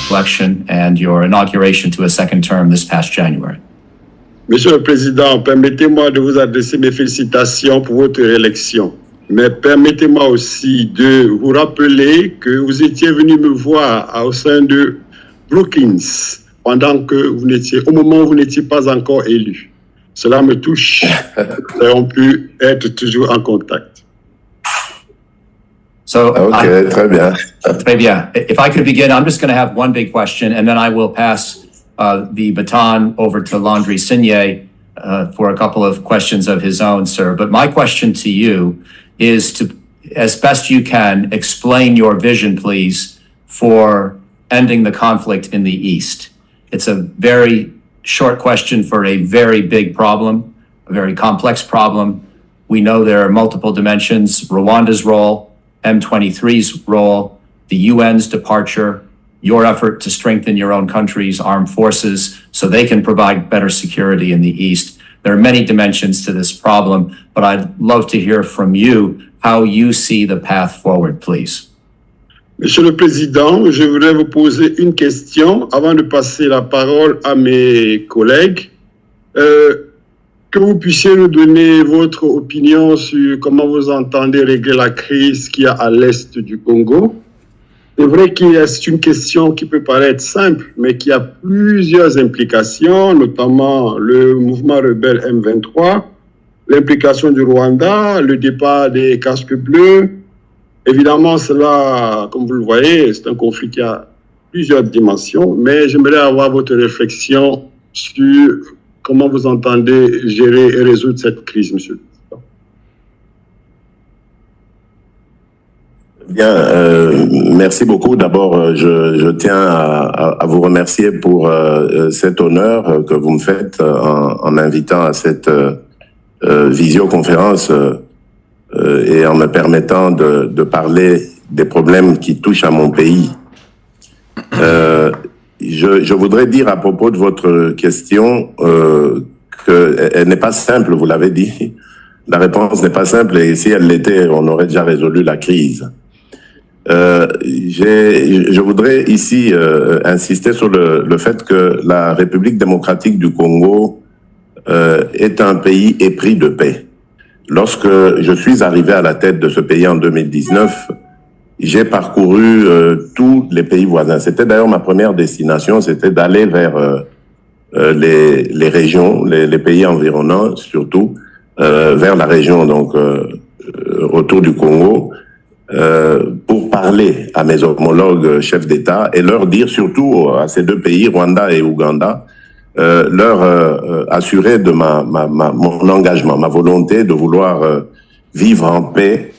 Election and your inauguration to a second term this past January. Monsieur le Président, permettez-moi de vous adresser mes félicitations pour votre réélection. Mais permettez-moi aussi de vous rappeler que vous étiez venu me voir au sein de Brookings pendant que au moment où vous n'étiez pas encore élu. Cela me touche. Nous avons pu être toujours en contact. So, okay, très bien. Très bien. If I could begin, I'm just going to have one big question, and then I will pass the baton over to Landry Signé for a couple of questions of his own, sir. But my question to you is to, as best you can, explain your vision, please, for ending the conflict in the East. It's a very short question for a very big problem, a very complex problem. We know there are multiple dimensions: Rwanda's role, M23's role, the UN's departure, your effort to strengthen your own country's armed forces so they can provide better security in the East. There are many dimensions to this problem, but I'd love to hear from you how you see the path forward, please. Monsieur le Président, je voudrais vous poser une question avant de passer la parole à mes collègues. Que vous puissiez nous donner votre opinion sur comment vous entendez régler la crise qu'il y a à l'est du Congo. C'est vrai que c'est une question qui peut paraître simple, mais qui a plusieurs implications, notamment le mouvement rebelle M23, l'implication du Rwanda, le départ des casques bleus. Évidemment, cela, comme vous le voyez, c'est un conflit qui a plusieurs dimensions, mais j'aimerais avoir votre réflexion sur comment vous entendez gérer et résoudre cette crise, monsieur le Président. Bien, merci beaucoup. D'abord, je tiens à vous remercier pour cet honneur que vous me faites en m'invitant à cette visioconférence et en me permettant de parler des problèmes qui touchent à mon pays. Je voudrais dire à propos de votre question qu'elle n'est pas simple, vous l'avez dit. La réponse n'est pas simple et si elle l'était, on aurait déjà résolu la crise. Je voudrais ici insister sur le fait que la République démocratique du Congo est un pays épris de paix. Lorsque je suis arrivé à la tête de ce pays en 2019, j'ai parcouru tous les pays voisins. C'était d'ailleurs ma première destination, c'était d'aller vers les régions, les pays environnants surtout, vers la région donc autour du Congo, pour parler à mes homologues chefs d'État et leur dire surtout à ces deux pays, Rwanda et Ouganda, leur assurer de mon engagement, ma volonté de vouloir vivre en paix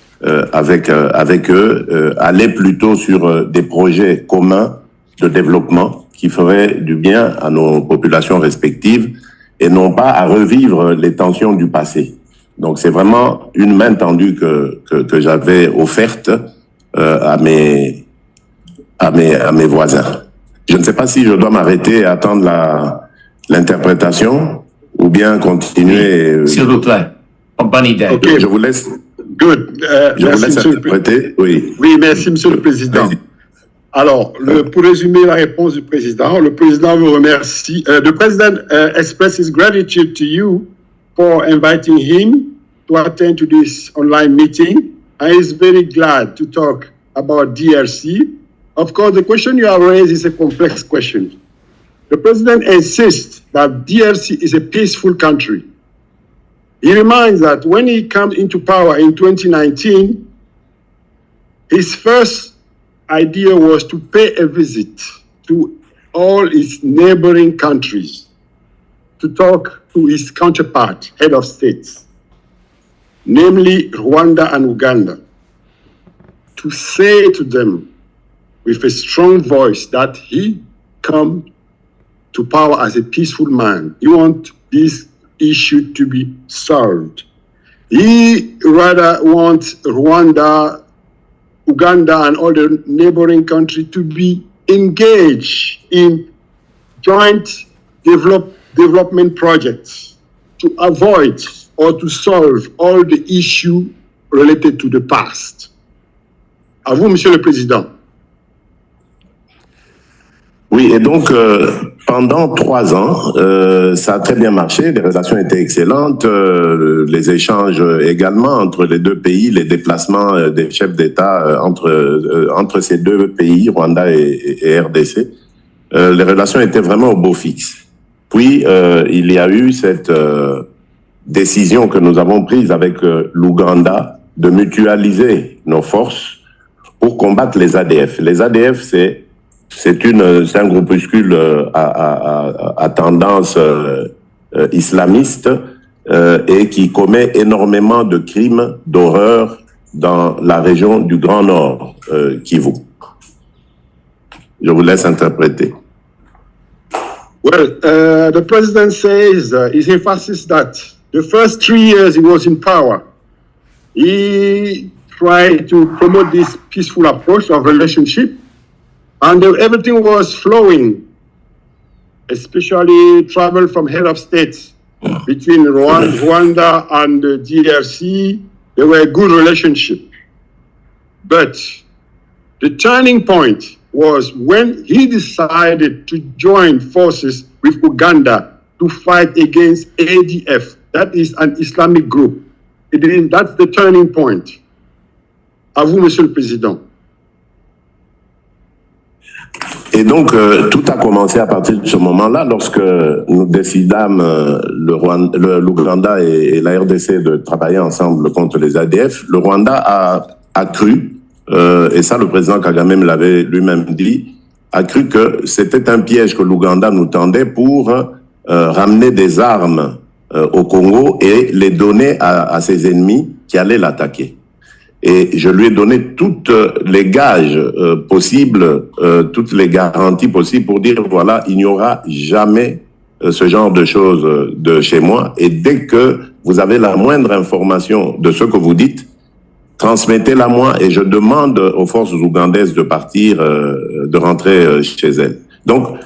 avec eux, aller plutôt sur des projets communs de développement qui feraient du bien à nos populations respectives et non pas à revivre les tensions du passé. Donc c'est vraiment une main tendue que j'avais offerte à mes voisins. Je ne sais pas si je dois m'arrêter et attendre l'interprétation ou bien continuer. S'il vous plaît. Bonne idée. Okay. Je vous laisse. Good. Je vous laisse interpréter. Oui. Oui, merci, Monsieur le Président. Alors, pour résumer la réponse du Président, le Président vous remercie. The President expresses his gratitude to you for inviting him to attend to this online meeting. And is very glad to talk about DRC. Of course, the question you have raised is a complex question. The President insists that DRC is a peaceful country. He reminds that when he came into power in 2019, his first idea was to pay a visit to all his neighboring countries, to talk to his counterpart, head of states, namely Rwanda and Uganda, to say to them with a strong voice that he come to power as a peaceful man. He wants this issue to be solved. He rather wants Rwanda, Uganda, and other neighboring countries to be engaged in joint development projects to avoid or to solve all the issues related to the past. À vous, Monsieur le Président. Oui, et donc, pendant 3 ans, ça a très bien marché, les relations étaient excellentes, les échanges également entre les deux pays, les déplacements des chefs d'État entre ces deux pays, Rwanda et RDC, les relations étaient vraiment au beau fixe. Puis, il y a eu cette décision que nous avons prise avec l'Ouganda de mutualiser nos forces pour combattre les ADF. Les ADF, c'est un groupuscule à tendance islamiste et qui commet énormément de crimes d'horreur dans la région du Grand Nord, Kivu. Je vous laisse interpréter. Well, the president says, his emphasis that the first 3 years he was in power, he tried to promote this peaceful approach of relationship, and everything was flowing, especially travel from head of states between Rwanda and the DRC. There were good relationship. But the turning point was when he decided to join forces with Uganda to fight against ADF. That is an Islamic group. That's the turning point. À vous, Monsieur le Président. Et donc, tout a commencé à partir de ce moment-là, lorsque nous décidâmes, l'Ouganda et la RDC, de travailler ensemble contre les ADF. Le Rwanda a cru, et ça le président Kagame me l'avait lui-même dit, a cru que c'était un piège que l'Ouganda nous tendait pour ramener des armes au Congo et les donner à ses ennemis qui allaient l'attaquer. Et je lui ai donné toutes les gages possibles, toutes les garanties possibles pour dire, voilà, il n'y aura jamais ce genre de choses de chez moi. Et dès que vous avez la moindre information de ce que vous dites, transmettez-la moi et je demande aux forces ougandaises de partir, de rentrer chez elles. Donc,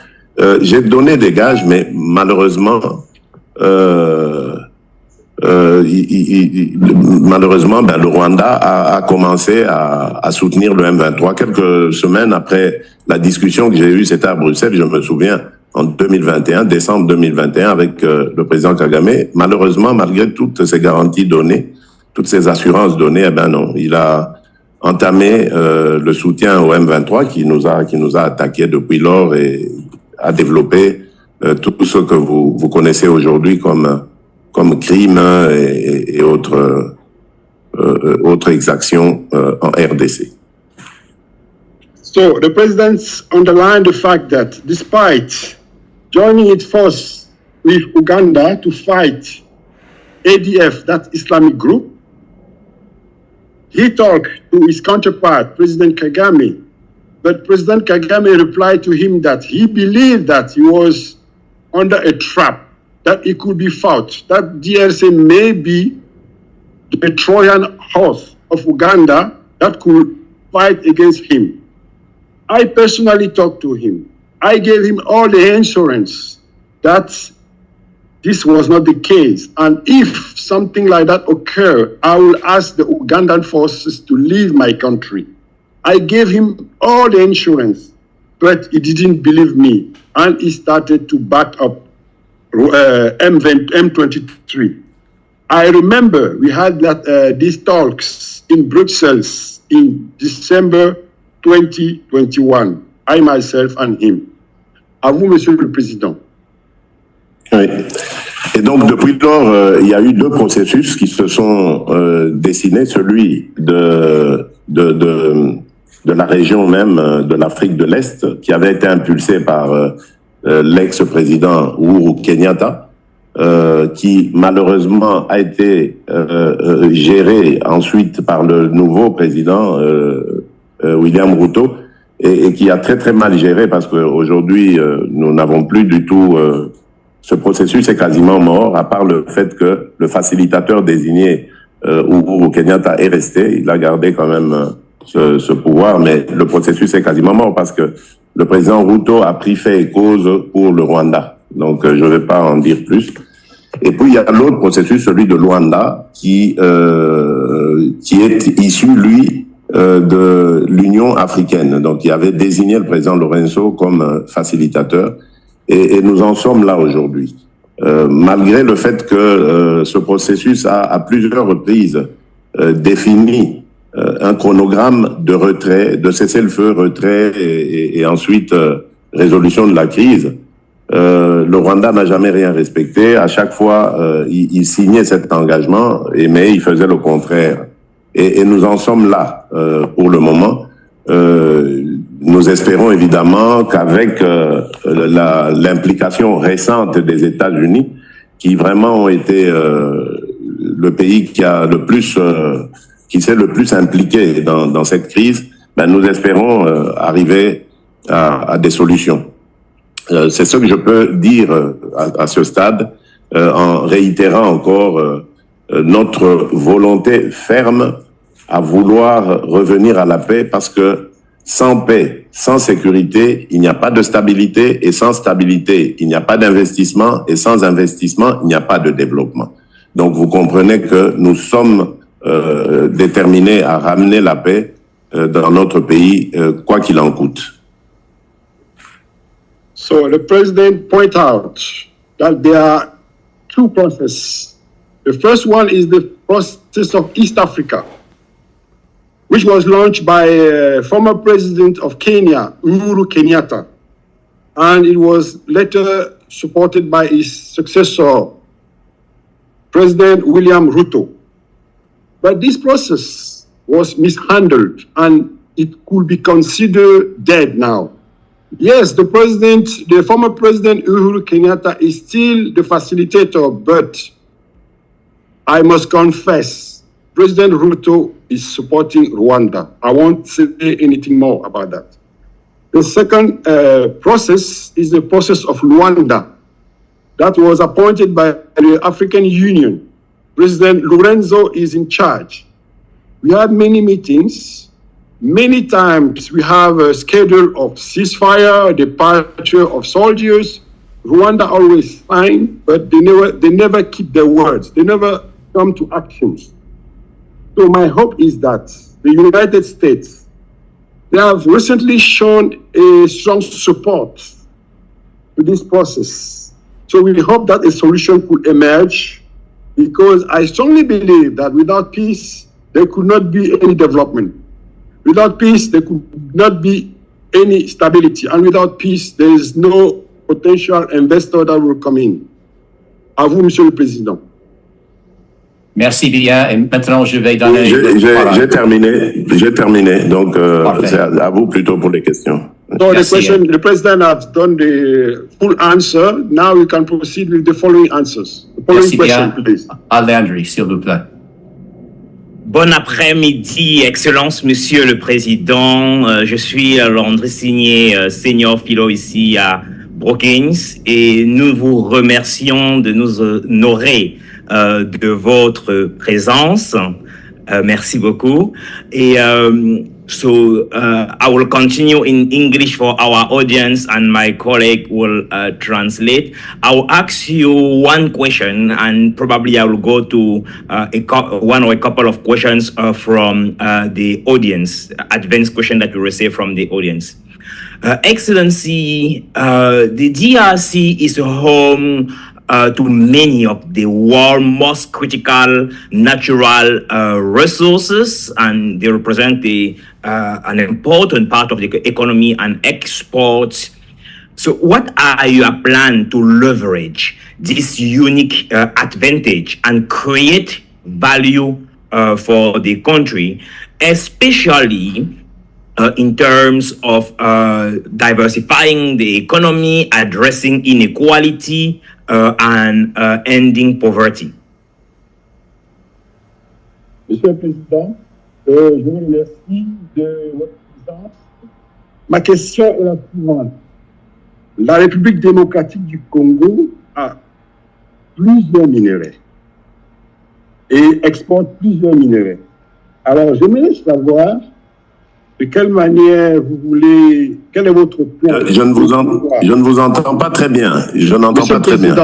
j'ai donné des gages, mais malheureusement, le Rwanda a commencé à soutenir le M23. Quelques semaines après la discussion que j'ai eue, c'était à Bruxelles, je me souviens, en 2021, décembre 2021, avec le président Kagame. Malheureusement, malgré toutes ces garanties données, toutes ces assurances données, eh ben non, il a entamé le soutien au M23 qui nous a attaqués depuis lors et a développé tout ce que vous connaissez aujourd'hui comme crimes et autres exactions en RDC. So the president underlined the fact that despite joining its force with Uganda to fight ADF, that Islamic group, he talked to his counterpart, President Kagame, but President Kagame replied to him that he believed that he was under a trap, that it could be fought, that DRC may be the Trojan horse of Uganda that could fight against him. I personally talked to him. I gave him all the assurance that this was not the case. And if something like that occurred, I will ask the Ugandan forces to leave my country. I gave him all the assurance, but he didn't believe me. And he started to back up M23. I remember we had these talks in Brussels in December 2021. I myself and him. À vous, Monsieur le Président. Oui. Et donc, depuis lors, il y a eu 2 processus qui se sont dessinés. Celui de la région même de l'Afrique de l'Est, qui avait été impulsé par l'ex-président Uhuru Kenyatta, qui malheureusement a été géré ensuite par le nouveau président William Ruto, et qui a très très mal géré parce qu'aujourd'hui nous n'avons plus du tout, ce processus est quasiment mort, à part le fait que le facilitateur désigné Uhuru Kenyatta est resté, il a gardé quand même ce pouvoir, mais le processus est quasiment mort parce que le président Ruto a pris fait et cause pour le Rwanda. Donc, je ne vais pas en dire plus. Et puis, il y a l'autre processus, celui de Luanda, qui est issu, lui, de l'Union africaine. Donc, il avait désigné le président Lorenzo comme facilitateur. Et nous en sommes là aujourd'hui. Malgré le fait que ce processus a à plusieurs reprises défini un chronogramme de retrait, de cessez-le-feu, retrait et ensuite résolution de la crise, le Rwanda n'a jamais rien respecté. À chaque fois, il signait cet engagement, mais il faisait le contraire. Et nous en sommes là pour le moment. Nous espérons évidemment qu'avec l'implication récente des États-Unis, qui vraiment ont été le pays qui a le plus, qui s'est le plus impliqué dans cette crise, ben nous espérons arriver à des solutions. C'est ce que je peux dire à ce stade, en réitérant encore notre volonté ferme à vouloir revenir à la paix, parce que sans paix, sans sécurité, il n'y a pas de stabilité, et sans stabilité, il n'y a pas d'investissement, et sans investissement, il n'y a pas de développement. Donc vous comprenez que nous sommes déterminés à ramener la paix dans notre pays, quoi qu'il en coûte. So the president point out that there are two processes. The first one is the process of East Africa, which was launched by former president of Kenya, Uhuru Kenyatta, and it was later supported by his successor, President William Ruto. But this process was mishandled, and it could be considered dead now. Yes, the former president Uhuru Kenyatta is still the facilitator, but I must confess, President Ruto is supporting Rwanda. I won't say anything more about that. The second process is the process of Luanda that was appointed by the African Union. President Lorenzo is in charge. We had many meetings. Many times we have a schedule of ceasefire, departure of soldiers. Rwanda always sign, but they never keep their words. They never come to actions. So my hope is that the United States, they have recently shown a strong support to this process. So we hope that a solution could emerge, because I strongly believe that without peace, there could not be any development. Without peace, there could not be any stability. And without peace, there is no potential investor that will come in. À vous, Monsieur le Président. Merci bien. Et maintenant, je vais donner... J'ai terminé. Donc, c'est à vous plutôt pour les questions. So the President has done the full answer. Now we can proceed with the following answers. The following Merci question, bien. please. À Landry, s'il vous plaît. Bon après-midi, Excellence, Monsieur le Président. Je suis Landry Signé, Senior Philo ici à Brookings, et nous vous remercions de nous honorer de votre présence. Merci beaucoup. Et so I will continue in English for our audience, and my colleague will translate. I will ask you one question, and probably I will go to one or a couple of questions from the audience, advanced question that we receive from the audience. Excellency, the DRC is home to many of the world's most critical natural resources, and they represent an important part of the economy and exports. So what are your plans to leverage this unique advantage and create value for the country, especially in terms of diversifying the economy, addressing inequality, and ending poverty? Monsieur le Président, je vous remercie de votre présence. Ma question est la suivante. La République démocratique du Congo a plusieurs minéraux et exporte plusieurs minéraux. Alors, j'aimerais savoir De quelle manière vous voulez... Quel est votre plan? Je ne vous entends pas très bien. Je n'entends pas très bien.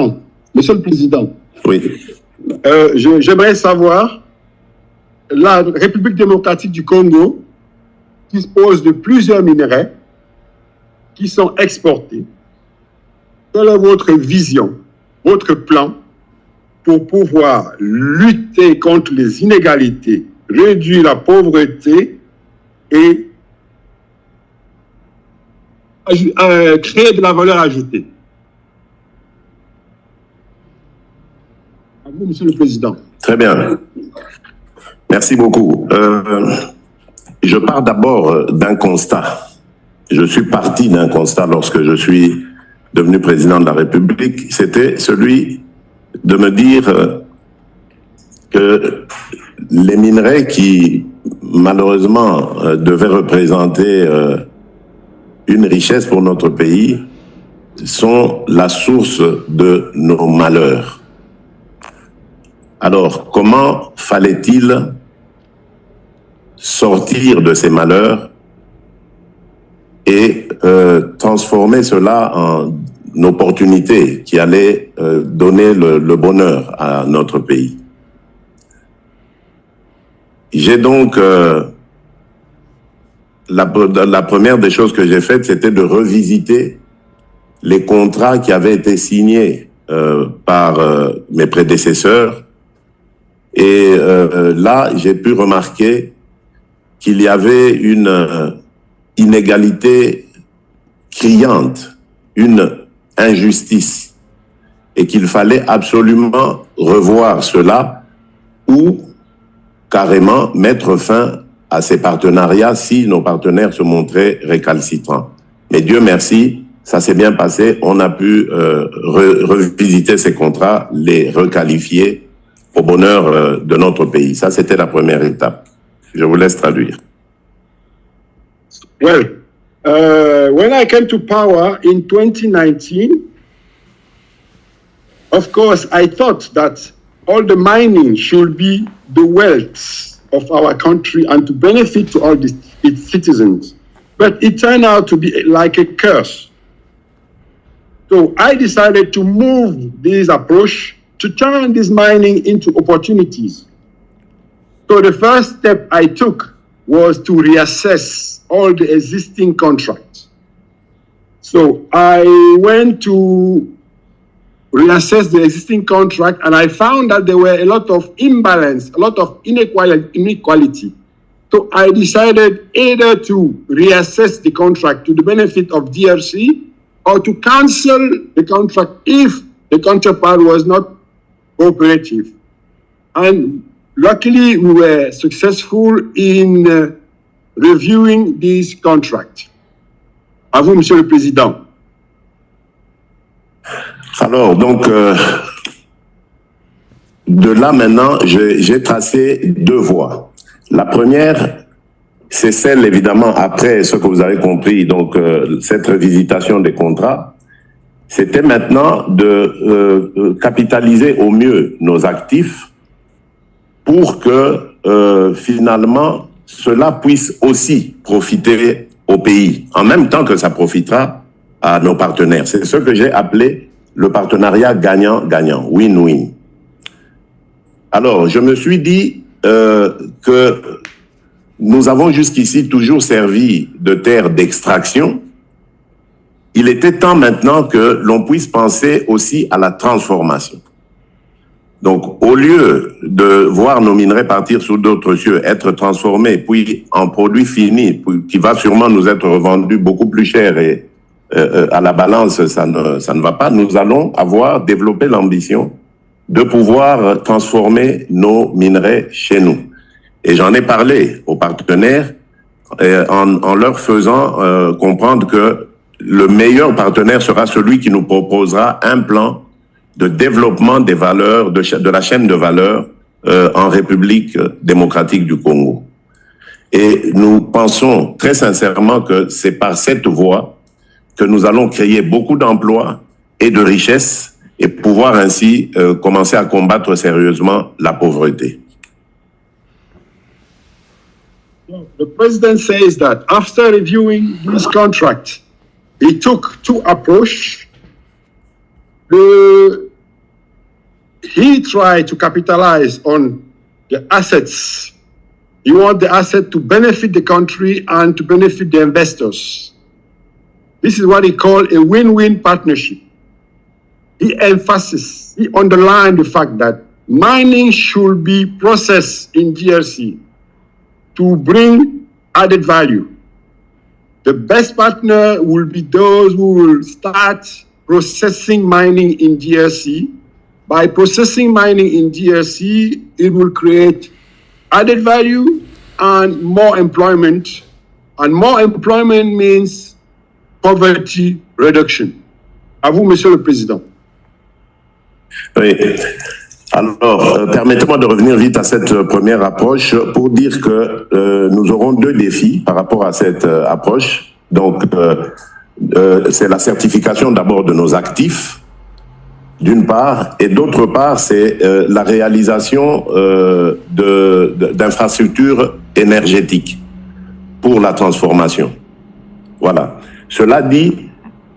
Monsieur le Président, Oui. j'aimerais savoir, la République démocratique du Congo dispose de plusieurs minerais qui sont exportés. Quelle est votre vision, votre plan pour pouvoir lutter contre les inégalités, réduire la pauvreté et créer de la valeur ajoutée? À vous, Monsieur le Président. Très bien. Merci beaucoup. Je pars d'abord d'un constat. Je suis parti d'un constat lorsque je suis devenu président de la République. C'était celui de me dire que les minerais qui, malheureusement, devaient représenter une richesse pour notre pays sont la source de nos malheurs. Alors, comment fallait-il sortir de ces malheurs et transformer cela en opportunité qui allait donner le bonheur à notre pays? J'ai donc... la première des choses que j'ai faites, c'était de revisiter les contrats qui avaient été signés par mes prédécesseurs. Et là, j'ai pu remarquer qu'il y avait une inégalité criante, une injustice, et qu'il fallait absolument revoir cela ou carrément mettre fin à ces partenariats si nos partenaires se montraient récalcitrants. Mais Dieu merci, ça s'est bien passé, on a pu revisiter ces contrats, les requalifier au bonheur de notre pays. Ça, c'était la première étape. Je vous laisse traduire. Well, when I came to power in 2019, of course, I thought that all the mining should be the wealth of our country and to benefit to all its citizens. But it turned out to be like a curse. So I decided to move this approach to turn this mining into opportunities. So the first step I took was to reassess all the existing contracts. So I went to reassess the existing contract and I found that there were a lot of imbalance, a lot of inequality. So I decided either to reassess the contract to the benefit of DRC or to cancel the contract if the counterpart was not cooperative. And luckily, we were successful in reviewing this contract. À vous, Monsieur le Président. Alors, donc, de là maintenant, j'ai tracé deux voies. La première, c'est celle, évidemment, après ce que vous avez compris, donc cette revisitation des contrats, c'était maintenant de capitaliser au mieux nos actifs pour que finalement cela puisse aussi profiter au pays, en même temps que ça profitera à nos partenaires. C'est ce que j'ai appelé le partenariat gagnant-gagnant, win-win. Alors, je me suis dit que nous avons jusqu'ici toujours servi de terre d'extraction. Il était temps maintenant que l'on puisse penser aussi à la transformation. Donc, au lieu de voir nos minerais partir sous d'autres cieux, être transformés, puis en produits finis, qui va sûrement nous être revendu beaucoup plus cher et à la balance, ça ne va pas, nous allons développé l'ambition de pouvoir transformer nos minerais chez nous. Et j'en ai parlé aux partenaires en leur faisant comprendre que le meilleur partenaire sera celui qui nous proposera un plan de développement des valeurs, de la chaîne de valeur en République démocratique du Congo. Et nous pensons très sincèrement que c'est par cette voie que nous allons créer beaucoup d'emplois et de richesses et pouvoir ainsi commencer à combattre sérieusement la pauvreté. The president says that after reviewing this contract, he took two approaches. He tried to capitalize on the assets. He wants the asset to benefit the country and to benefit the investors. This is what he called a win-win partnership. He underlined the fact that mining should be processed in DRC to bring added value. The best partner will be those who will start processing mining in DRC. By processing mining in DRC, it will create added value and more employment. And more employment means poverty reduction. À vous, Monsieur le Président. Oui. Alors, permettez-moi de revenir vite à cette première approche pour dire que nous aurons deux défis par rapport à cette approche. Donc, c'est la certification d'abord de nos actifs, d'une part, et d'autre part, c'est la réalisation d'infrastructures énergétiques pour la transformation. Voilà. Cela dit,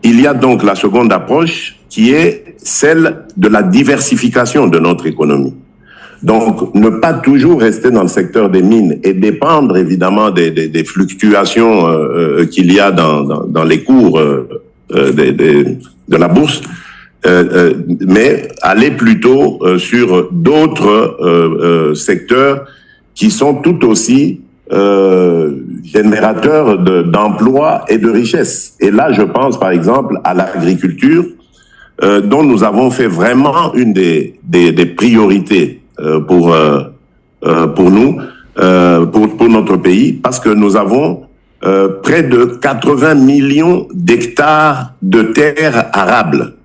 il y a donc la seconde approche qui est celle de la diversification de notre économie. Donc, ne pas toujours rester dans le secteur des mines et dépendre évidemment des fluctuations qu'il y a dans les cours de la bourse, mais aller plutôt sur d'autres secteurs qui sont tout aussi générateurs d'emplois et de richesses. Et là, je pense par exemple à l'agriculture, dont nous avons fait vraiment une des priorités pour nous, pour notre pays, parce que nous avons près de 80 millions d'hectares de terres arables.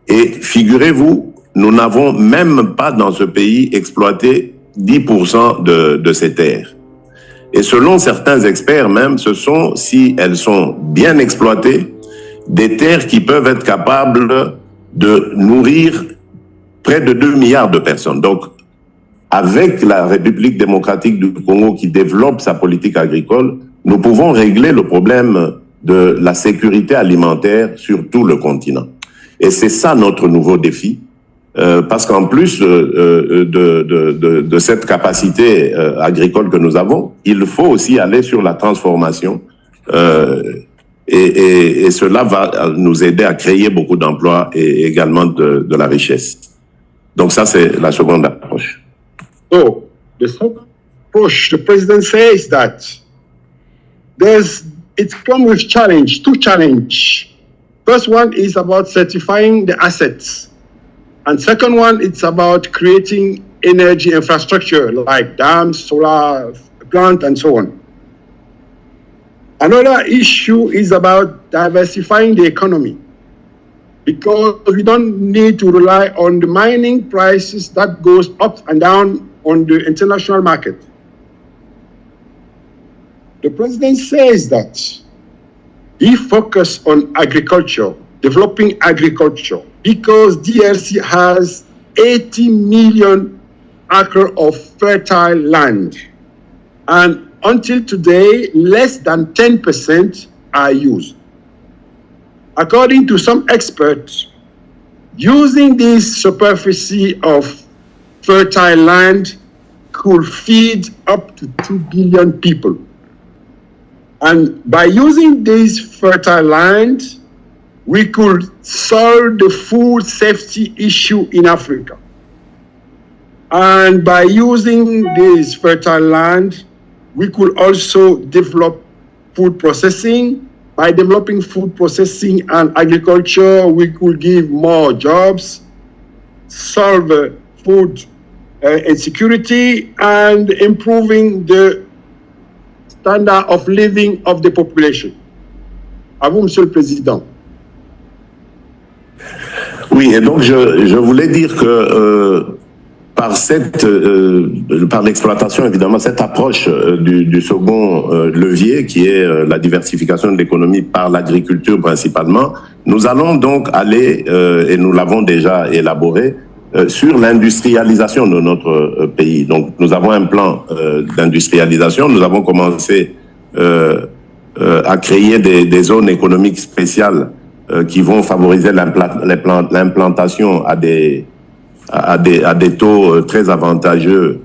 Et figurez-vous, nous n'avons même pas dans ce pays exploité 10% de ces terres. Et selon certains experts même, ce sont, si elles sont bien exploitées, des terres qui peuvent être capables de nourrir près de 2 milliards de personnes. Donc, avec la République démocratique du Congo qui développe sa politique agricole, nous pouvons régler le problème de la sécurité alimentaire sur tout le continent. Et c'est ça notre nouveau défi, parce qu'en plus de cette capacité agricole que nous avons, il faut aussi aller sur la transformation et cela va nous aider à créer beaucoup d'emplois et également de la richesse. Donc ça, c'est la seconde approche. So, the second approach, the president says that it comes with two challenges. First one is about certifying the assets. And second one, it's about creating energy infrastructure like dams, solar plant, and so on. Another issue is about diversifying the economy, because we don't need to rely on the mining prices that goes up and down on the international market. The president says that he focused on agriculture, developing agriculture, because DRC has 80 million acres of fertile land. And until today, less than 10% are used. According to some experts, using this superficie of fertile land could feed up to 2 billion people. And by using this fertile land, we could solve the food safety issue in Africa. And by using this fertile land, we could also develop food processing. By developing food processing and agriculture, we could give more jobs, solve food insecurity, and improving the standard of living of the population. À vous, Monsieur le Président. Oui, et donc je voulais dire que par l'exploitation, évidemment, cette approche du second levier, qui est la diversification de l'économie par l'agriculture principalement, nous allons donc aller, et nous l'avons déjà élaboré, sur l'industrialisation de notre pays. Donc, nous avons un plan d'industrialisation. Nous avons commencé à créer des zones économiques spéciales qui vont favoriser l'implantation à des taux très avantageux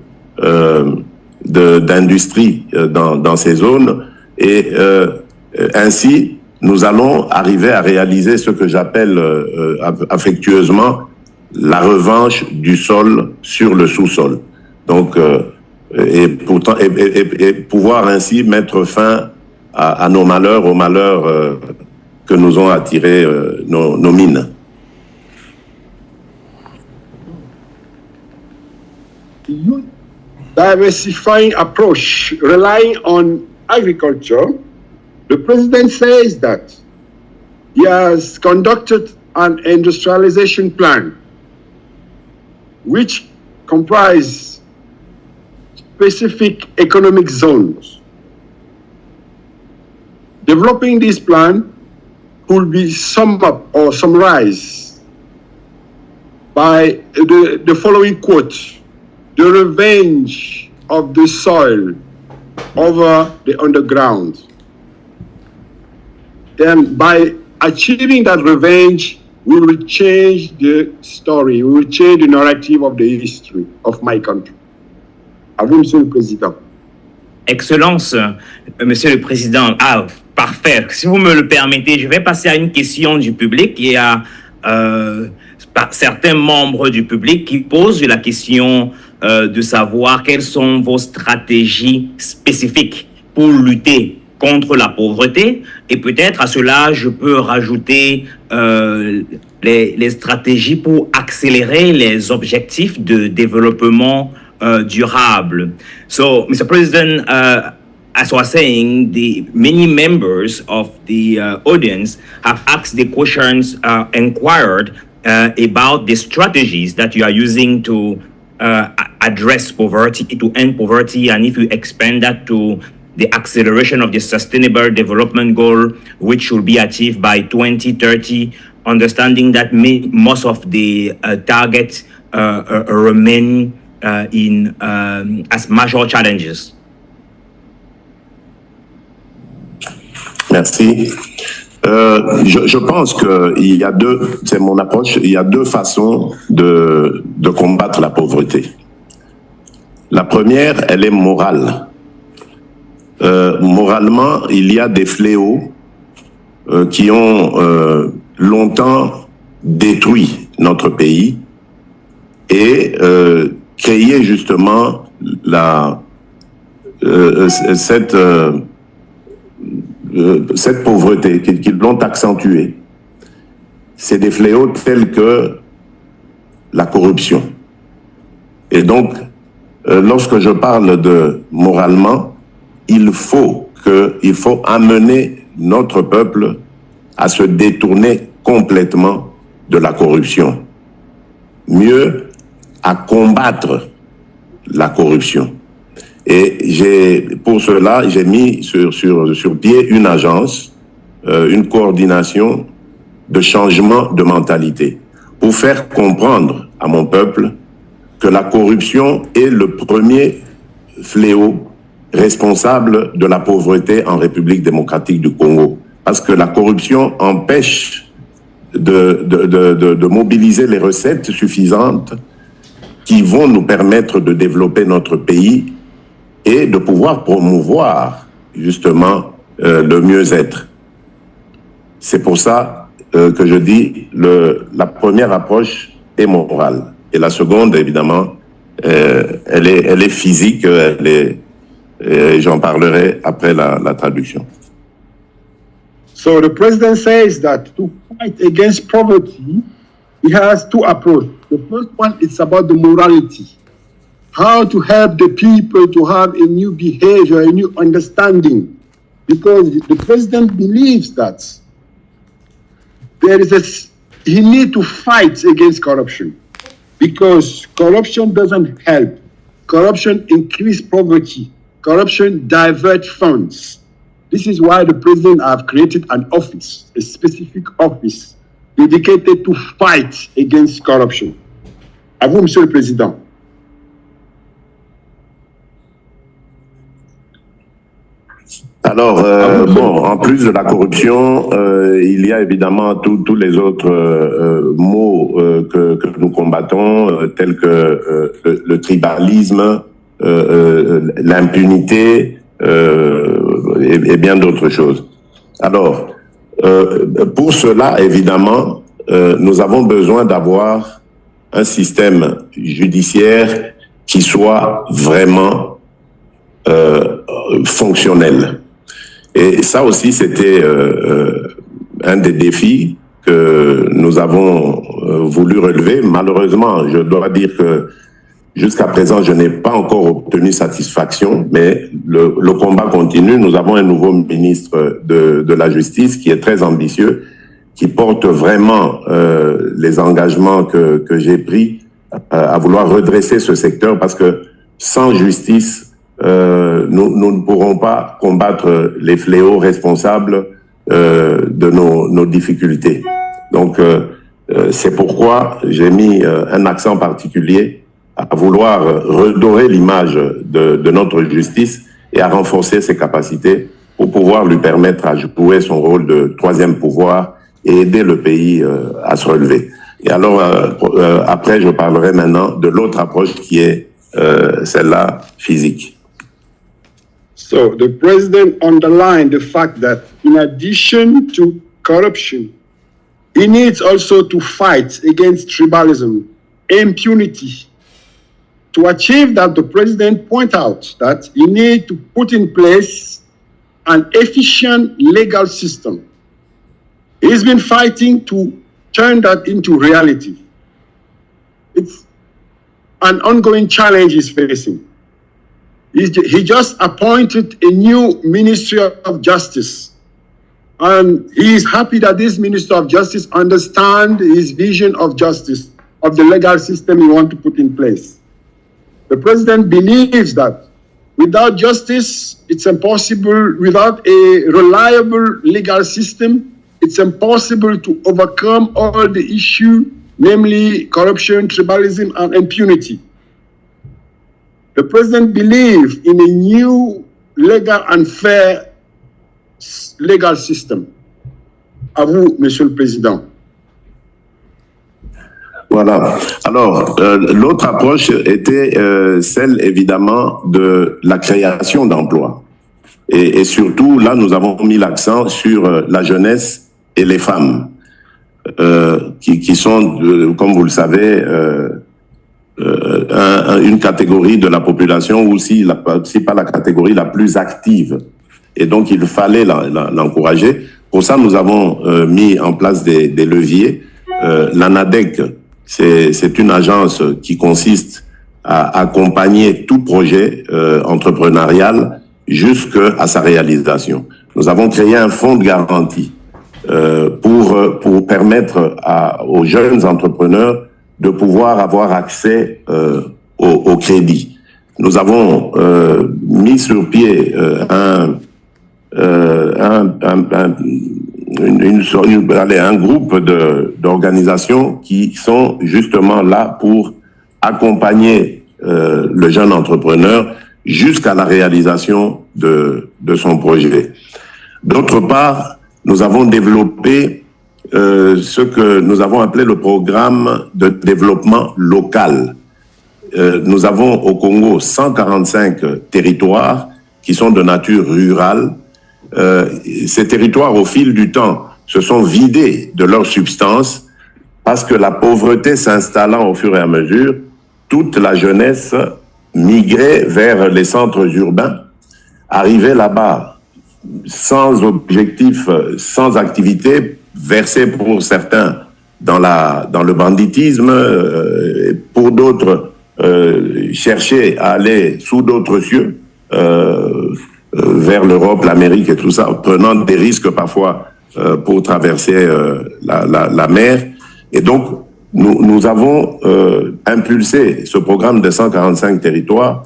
d'industrie dans ces zones. Et ainsi, nous allons arriver à réaliser ce que j'appelle affectueusement la revanche du sol sur le sous-sol. Donc, et pouvoir ainsi mettre fin à nos malheurs, aux malheurs que nous ont attirés nos mines. Diversifying approach relying on agriculture, the president says that he has conducted an industrialization plan which comprise specific economic zones. Developing this plan could be summed up or summarized by the following quote: the revenge of the soil over the underground. Then by achieving that revenge, we will change the story, we will change the narrative of the history of my country. À vous, Monsieur le Président. Excellence, Monsieur le Président. Ah, parfait. Si vous me le permettez, je vais passer à une question du public. Il y a certains membres du public qui posent la question de savoir quelles sont vos stratégies spécifiques pour lutter contre la pauvreté. Et peut-être à cela, je peux rajouter les stratégies pour accélérer les objectifs de développement durable. So, Mr. President, as I was saying, the many members of the audience have asked the questions, inquired about the strategies that you are using to address poverty, to end poverty, and if you expand that to the acceleration of the Sustainable Development Goal, which should be achieved by 2030, understanding that most of the targets remain as major challenges. Merci. Je pense qu'il y a c'est mon approche, il y a deux façons de combattre la pauvreté. La première, elle est morale. Moralement, il y a des fléaux qui ont longtemps détruit notre pays et créé justement cette pauvreté, qui l'ont accentuée. C'est des fléaux tels que la corruption. Et donc, lorsque je parle de moralement, il faut amener notre peuple à se détourner complètement de la corruption. Mieux, à combattre la corruption. Et pour cela, j'ai mis sur pied une agence, une coordination de changement de mentalité pour faire comprendre à mon peuple que la corruption est le premier fléau responsable de la pauvreté en République démocratique du Congo. Parce que la corruption empêche de mobiliser les recettes suffisantes qui vont nous permettre de développer notre pays et de pouvoir promouvoir justement le mieux-être. C'est pour ça que je dis la première approche est morale et la seconde évidemment elle est physique, j'en parlerai après la traduction. So the president says that to fight against poverty, he has two approaches. The first one is about the morality. How to help the people to have a new behavior, a new understanding. Because the president believes that he needs to fight against corruption. Because corruption doesn't help. Corruption increases poverty. Corruption diverts funds. This is why the president has created an office, a specific office, dedicated to fight against corruption. À vous, Monsieur le Président. Alors, en plus de la corruption, il y a évidemment tous les autres maux que nous combattons, tels que le tribalisme, l'impunité et bien d'autres choses. Alors, pour cela, évidemment, nous avons besoin d'avoir un système judiciaire qui soit vraiment fonctionnel. Et ça aussi, c'était un des défis que nous avons voulu relever. Malheureusement, je dois dire que jusqu'à présent, je n'ai pas encore obtenu satisfaction, mais le combat continue. Nous avons un nouveau ministre de la Justice qui est très ambitieux, qui porte vraiment les engagements que j'ai pris à vouloir redresser ce secteur, parce que sans justice, nous ne pourrons pas combattre les fléaux responsables de nos difficultés. Donc, c'est pourquoi j'ai mis un accent particulier à vouloir redorer l'image de notre justice et à renforcer ses capacités pour pouvoir lui permettre à jouer son rôle de troisième pouvoir et aider le pays à se relever. Et alors, après, je parlerai maintenant de l'autre approche qui est celle-là physique. So the president underlined the fact that in addition to corruption, he needs also to fight against tribalism, impunity. To achieve that, the president pointed out that he needs to put in place an efficient legal system. He's been fighting to turn that into reality. It's an ongoing challenge he's facing. He just appointed a new Ministry of Justice. And he is happy that this Minister of Justice understands his vision of justice, of the legal system he wants to put in place. The president believes that without justice, it's impossible, without a reliable legal system, it's impossible to overcome all the issues, namely corruption, tribalism, and impunity. The president believes in a new legal and fair legal system. À vous, Monsieur le Président. Voilà. Alors, l'autre approche était celle, évidemment, de la création d'emplois. Et surtout, là, nous avons mis l'accent sur la jeunesse et les femmes, qui sont, comme vous le savez, une catégorie de la population, ou si pas la catégorie la plus active. Et donc, il fallait l'encourager. Pour ça, nous avons mis en place des leviers. L'ANADEC, c'est une agence qui consiste à accompagner tout projet entrepreneurial jusqu'à sa réalisation. Nous avons créé un fonds de garantie pour permettre aux jeunes entrepreneurs de pouvoir avoir accès au crédit. Nous avons mis sur pied un groupe d'organisations qui sont justement là pour accompagner le jeune entrepreneur jusqu'à la réalisation de son projet. D'autre part, nous avons développé ce que nous avons appelé le programme de développement local. Nous avons au Congo 145 territoires qui sont de nature rurale. Ces territoires, au fil du temps, se sont vidés de leur substance parce que la pauvreté s'installant au fur et à mesure, toute la jeunesse migrait vers les centres urbains, arrivait là-bas sans objectif, sans activité, versés pour certains dans le banditisme, pour d'autres chercher à aller sous d'autres cieux, vers l'Europe, l'Amérique et tout ça, prenant des risques parfois pour traverser la mer. Et donc, nous avons impulsé ce programme de 145 territoires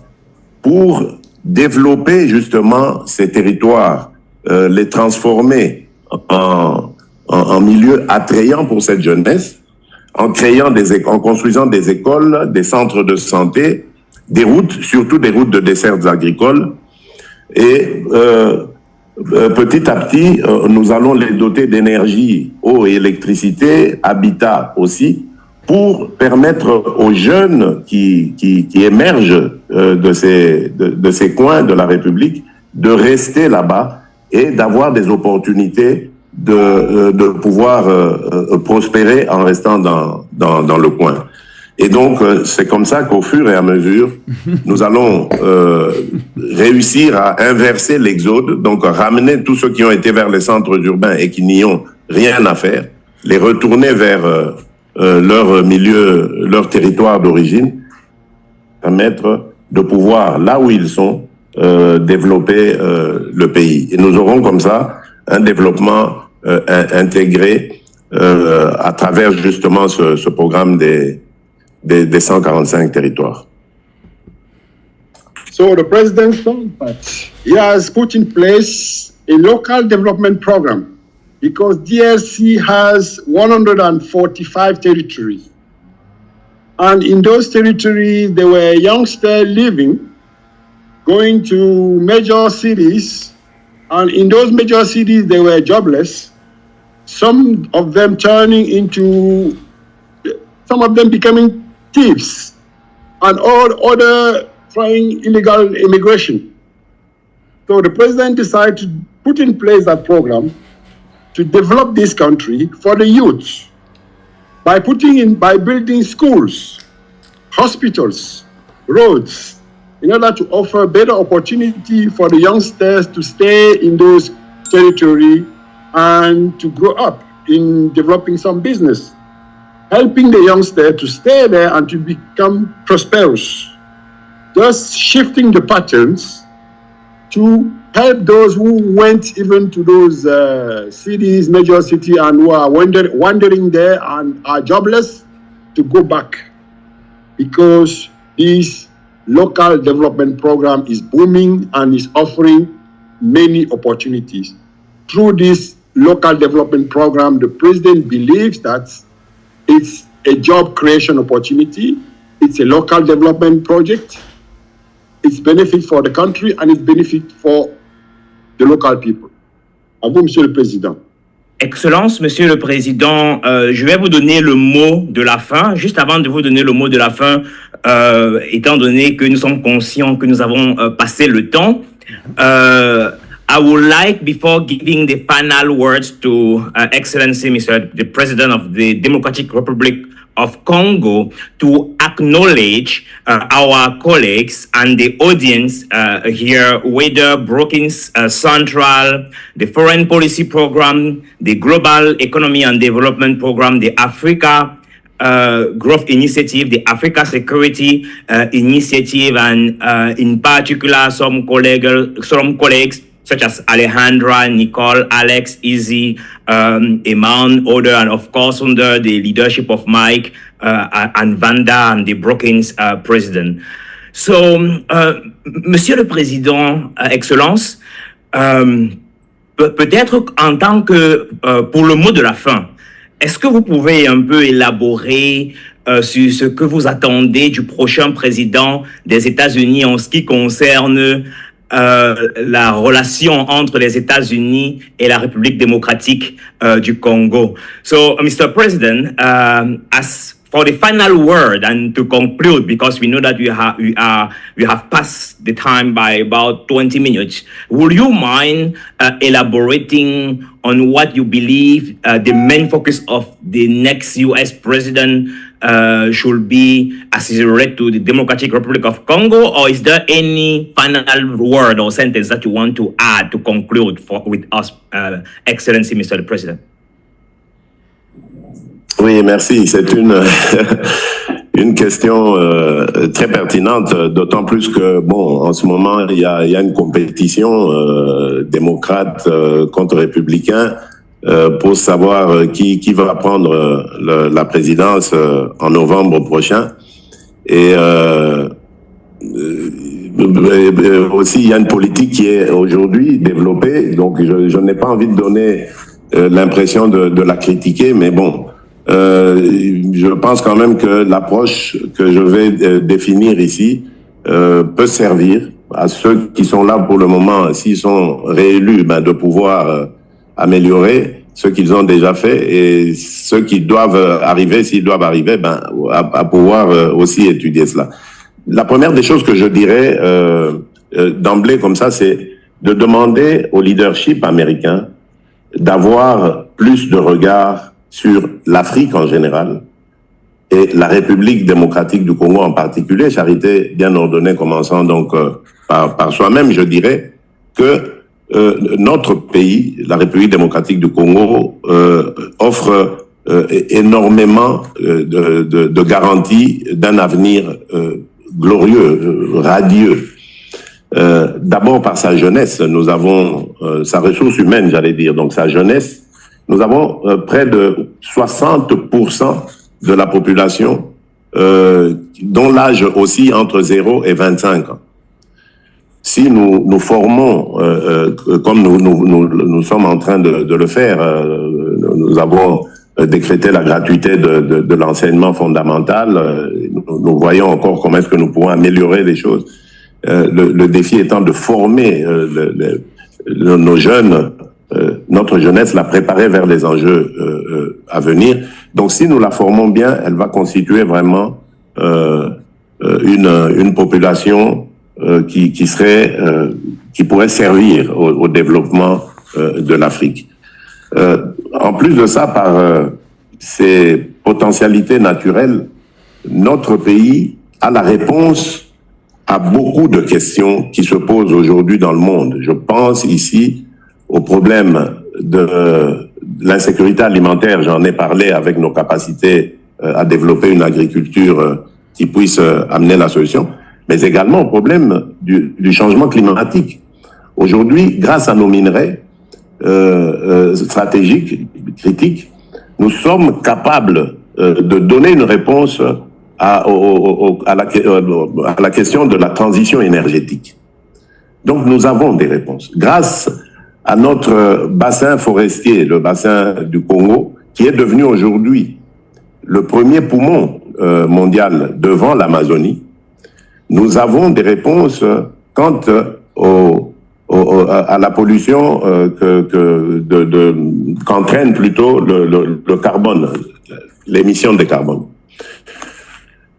pour développer justement ces territoires, les transformer en milieu attrayant pour cette jeunesse, en construisant des écoles, des centres de santé, des routes, surtout des routes de dessertes agricoles. Et petit à petit, nous allons les doter d'énergie, eau et électricité, habitat aussi, pour permettre aux jeunes qui émergent de ces coins de la République de rester là-bas et d'avoir des opportunités de pouvoir prospérer en restant dans le coin. Et donc, c'est comme ça qu'au fur et à mesure, nous allons réussir à inverser l'exode, donc ramener tous ceux qui ont été vers les centres urbains et qui n'y ont rien à faire, les retourner vers leur milieu, leur territoire d'origine, permettre de pouvoir, là où ils sont, développer le pays. Et nous aurons comme ça un développement intégré à travers justement ce programme des 145 territoires. So the president thought that he has put in place a local development program because DRC has 145 territories. And in those territories, there were youngsters living, going to major cities. And in those major cities, they were jobless. Some of them becoming thieves, and all other trying illegal immigration. So the president decided to put in place that program to develop this country for the youth by building schools, hospitals, roads, in order to offer better opportunity for the youngsters to stay in those territories and to grow up in developing some business, helping the youngster to stay there and to become prosperous, just shifting the patterns to help those who went even to those cities, major cities, and who are wandering there and are jobless to go back, because this local development program is booming and is offering many opportunities. Through this local development program, the president believes that it's a job creation opportunity, it's a local development project, it's benefit for the country and it's benefit for the local people. À vous, Monsieur le Président. Excellence, Monsieur le Président, je vais vous donner le mot de la fin. Juste avant de vous donner le mot de la fin, étant donné que nous sommes conscients que nous avons passé le temps, I would like, before giving the final words to Excellency, the President of the Democratic Republic of Congo, to acknowledge our colleagues and the audience here, whether Brookings Central, the Foreign Policy Program, the Global Economy and Development Program, the Africa Growth Initiative, the Africa Security Initiative, and in particular some colleagues such as Alejandra, Nicole, Alex, Izzy, Iman, Oder, and of course under the leadership of Mike and Vanda and the Brookings president. So, Monsieur le Président, Excellence, peut-être en tant que, pour le mot de la fin, est-ce que vous pouvez un peu élaborer sur ce que vous attendez du prochain président des États-Unis en ce qui concerne la relation entre les États-Unis et la République démocratique du Congo? So, Mr. President, as for the final word and to conclude, because we know that we have passed the time by about 20 minutes, would you mind elaborating on what you believe the main focus of the next U.S. president should be as it relates to the Democratic Republic of Congo, or is there any final word or sentence that you want to add to conclude with us, Excellency, Mr. the President? Oui, merci. C'est une question très pertinente, d'autant plus que, bon, en ce moment, il y a une compétition démocrate contre républicain pour savoir qui va prendre la présidence en novembre prochain. Et aussi, il y a une politique qui est aujourd'hui développée, donc je n'ai pas envie de donner l'impression de la critiquer, mais bon, je pense quand même que l'approche que je vais définir ici peut servir à ceux qui sont là pour le moment, s'ils sont réélus, de pouvoir améliorer ce qu'ils ont déjà fait, et ceux qui doivent arriver, s'ils doivent arriver, à pouvoir aussi étudier cela. La première des choses que je dirais d'emblée comme ça, c'est de demander au leadership américain d'avoir plus de regard sur l'Afrique en général et la République démocratique du Congo en particulier, charité bien ordonnée commençant donc par soi-même. Je dirais que notre pays, la République démocratique du Congo, offre énormément de garanties d'un avenir glorieux, radieux. D'abord par sa jeunesse, nous avons sa ressource humaine, j'allais dire, donc sa jeunesse. Nous avons près de 60% de la population dont l'âge oscille entre 0 et 25 ans. Si nous formons, comme nous sommes en train de le faire, nous avons décrété la gratuité de l'enseignement fondamental, nous voyons encore comment est-ce que nous pouvons améliorer les choses. Le défi étant de former nos jeunes, notre jeunesse, la préparer vers les enjeux à venir. Donc, si nous la formons bien, elle va constituer vraiment une population qui pourrait servir au développement de l'Afrique. En plus de ça, par ses potentialités naturelles, notre pays a la réponse à beaucoup de questions qui se posent aujourd'hui dans le monde. Je pense ici au problème de l'insécurité alimentaire. J'en ai parlé avec nos capacités à développer une agriculture qui puisse amener la solution, mais également au problème du changement climatique. Aujourd'hui, grâce à nos minerais stratégiques, critiques, nous sommes capables de donner une réponse à la question de la transition énergétique. Donc, nous avons des réponses. Grâce à notre bassin forestier, le bassin du Congo, qui est devenu aujourd'hui le premier poumon mondial devant l'Amazonie, nous avons des réponses quant à la pollution qu'entraîne plutôt le carbone, l'émission de carbone.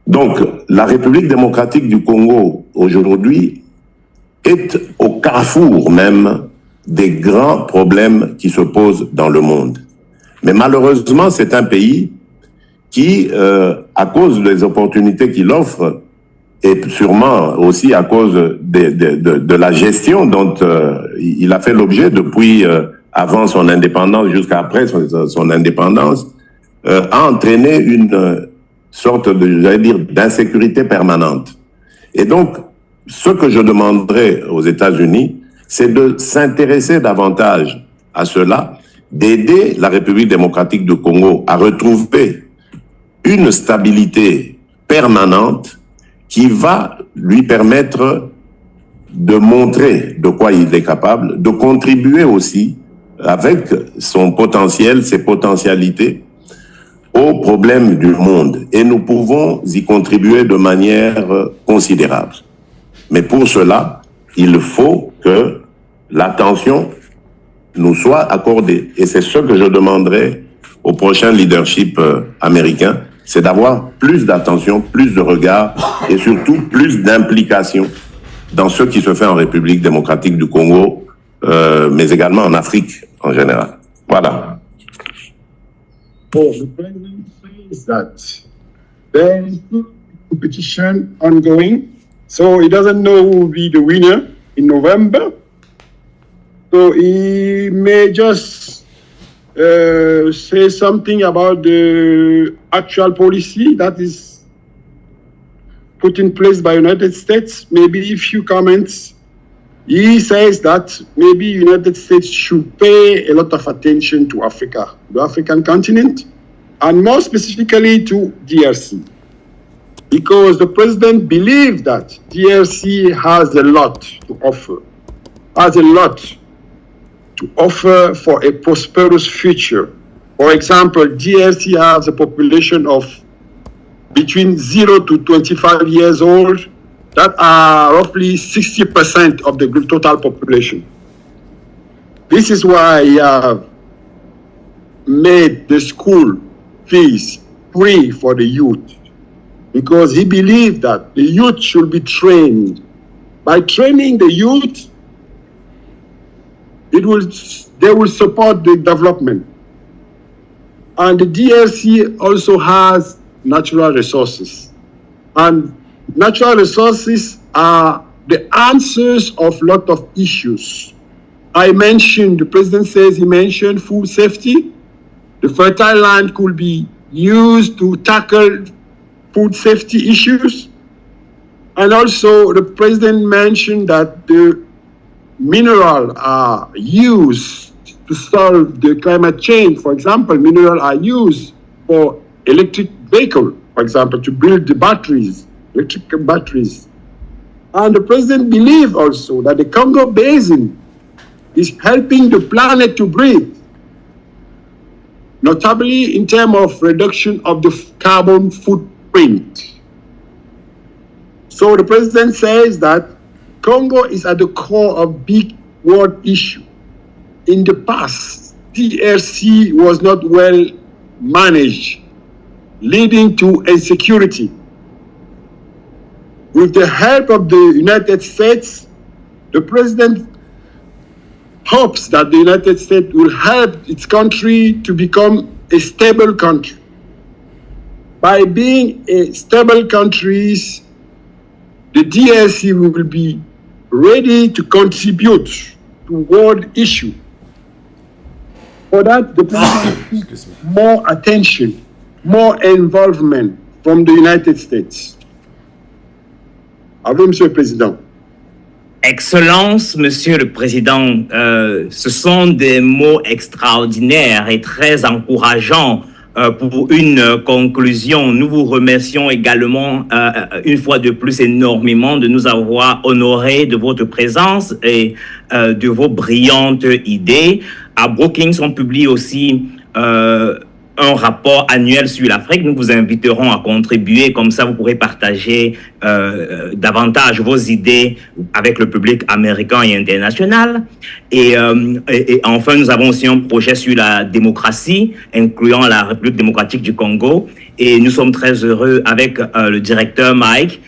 Donc, la République démocratique du Congo, aujourd'hui, est au carrefour même des grands problèmes qui se posent dans le monde. Mais malheureusement, c'est un pays qui, à cause des opportunités qu'il offre, et sûrement aussi à cause de la gestion dont il a fait l'objet depuis avant son indépendance jusqu'à après son indépendance, a entraîné une sorte d'insécurité permanente. Et donc, ce que je demanderais aux États-Unis, c'est de s'intéresser davantage à cela, d'aider la République démocratique du Congo à retrouver une stabilité permanente qui va lui permettre de montrer de quoi il est capable, de contribuer aussi avec son potentiel, ses potentialités, aux problèmes du monde. Et nous pouvons y contribuer de manière considérable. Mais pour cela, il faut que l'attention nous soit accordée. Et c'est ce que je demanderai au prochain leadership américain, c'est d'avoir plus d'attention, plus de regard et surtout plus d'implication dans ce qui se fait en République démocratique du Congo, mais également en Afrique en général. Voilà. Oh, the president says that there is competition ongoing, so he doesn't know who will be the winner in November. So he may just say something about the actual policy that is put in place by United States. Maybe a few comments. He says that maybe United States should pay a lot of attention to Africa, the African continent, and more specifically to DRC. Because the president believes that DRC has a lot to offer, for a prosperous future For example, DRC has a population of between 0 to 25 years old that are roughly 60% of the total population. This is why he have made the school fees free for the youth, because he believed that the youth should be trained. By training the youth, they will support the development. And the DRC also has natural resources. And natural resources are the answers of a lot of issues. The president says he mentioned food safety. The fertile land could be used to tackle food safety issues. And also the president mentioned that the minerals are used to solve the climate change. For example, minerals are used for electric vehicles, for example, to build the batteries, electric batteries. And the president believes also that the Congo Basin is helping the planet to breathe, notably in terms of reduction of the carbon footprint. So the president says that Congo is at the core of big world issue. In the past, DRC was not well managed, leading to insecurity. With the help of the United States, the president hopes that the United States will help its country to become a stable country. By being a stable country, the DRC will be ready to contribute to world issue. For that, the president needs more attention, more involvement from the United States. À vous, Monsieur le Président. Excellence, Monsieur le Président, ce sont des mots extraordinaires et très encourageants pour une conclusion. Nous vous remercions également une fois de plus énormément de nous avoir honorés de votre présence et de vos brillantes idées. À Brookings, on publie aussi un rapport annuel sur l'Afrique. Nous vous inviterons à contribuer, comme ça vous pourrez partager davantage vos idées avec le public américain et international. Et enfin, nous avons aussi un projet sur la démocratie, incluant la République démocratique du Congo. Et nous sommes très heureux avec le directeur Mike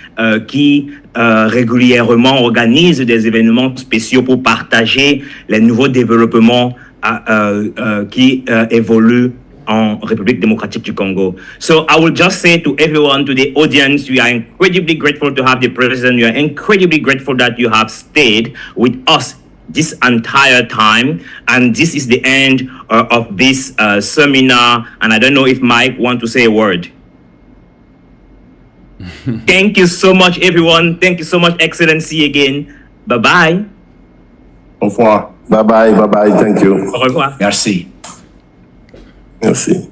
qui régulièrement organise des événements spéciaux pour partager les nouveaux développements qui évoluent en République démocratique du Congo. So I will just say to everyone, to the audience, we are incredibly grateful to have the president. We are incredibly grateful that you have stayed with us this entire time. And this is the end of this seminar. And I don't know if Mike wants to say a word. Thank you so much, everyone. Thank you so much, Excellency, again. Bye-bye. Au revoir. Bye bye, bye bye, thank you. Au revoir. Merci. Merci.